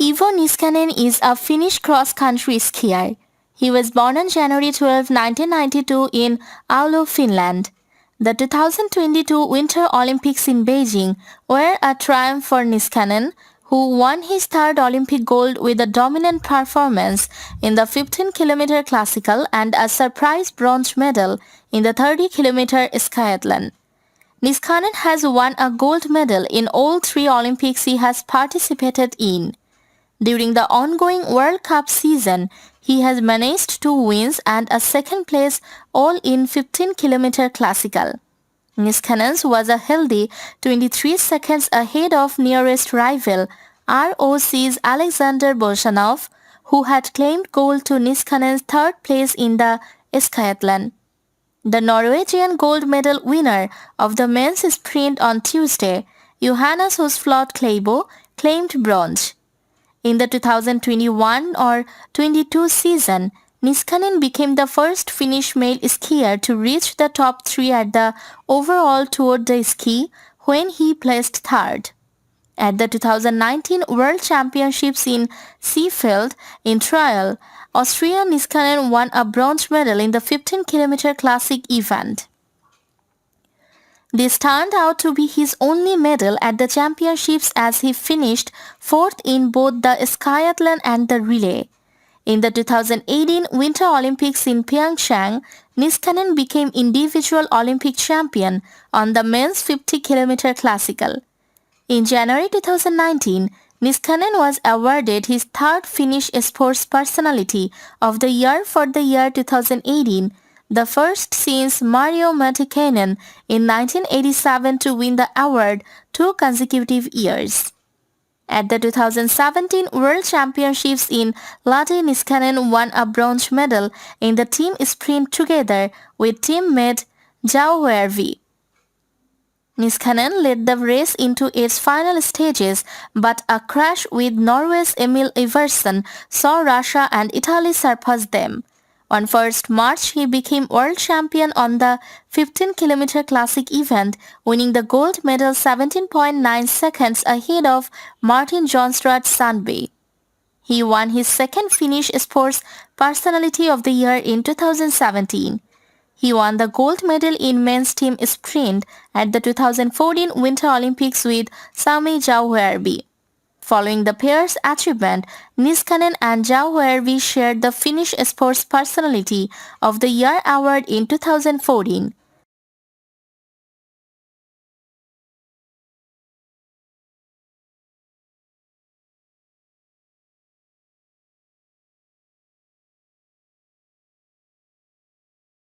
Iivo Niskanen is a Finnish cross-country skier. He was born on January 12, 1992 in Oulu, Finland. The 2022 Winter Olympics in Beijing were a triumph for Niskanen, who won his third Olympic gold with a dominant performance in the 15-kilometer classical and a surprise bronze medal in the 30-kilometer skiathlon. Niskanen has won a gold medal in all three Olympics he has participated in. During the ongoing World Cup season, he has managed 2 wins and a second place, all in 15-kilometer classical. Niskanen's was a healthy 23 seconds ahead of nearest rival ROC's Alexander Bolshanov, who had claimed gold to Niskanen's third place in the skiathlon. The Norwegian gold medal winner of the men's sprint on Tuesday, Johannes Husflot Klæbo, claimed bronze. In the 2021 or 22 season, Niskanen became the first Finnish male skier to reach the top 3 at the overall Tour de Ski when he placed third. At the 2019 World Championships in Seefeld in Trial, Austria, Niskanen won a bronze medal in the 15-kilometer classic event. This turned out to be his only medal at the championships as he finished fourth in both the skiathlon and the relay. In the 2018 Winter Olympics in Pyeongchang, Niskanen became individual Olympic champion on the men's 50-kilometer classical. In January 2019, Niskanen was awarded his third Finnish Sports Personality of the Year for the year 2018, the first since Mario Matikainen in 1987 to win the award 2 consecutive years. At the 2017 World Championships in Lahti, Niskanen won a bronze medal in the team sprint together with teammate Jao Huervi. Niskanen led the race into its final stages, but a crash with Norway's Emil Iversen saw Russia and Italy surpass them. On 1st March, he became world champion on the 15-kilometer classic event, winning the gold medal 17.9 seconds ahead of Martin Johnstrad Sandby. He won his second Finnish Sports Personality of the Year in 2017. He won the gold medal in men's team sprint at the 2014 Winter Olympics with Sami Jauhjärvi. Following the pair's achievement, Niskanen and Jauhjärvi shared the Finnish Sports Personality of the Year award in 2014.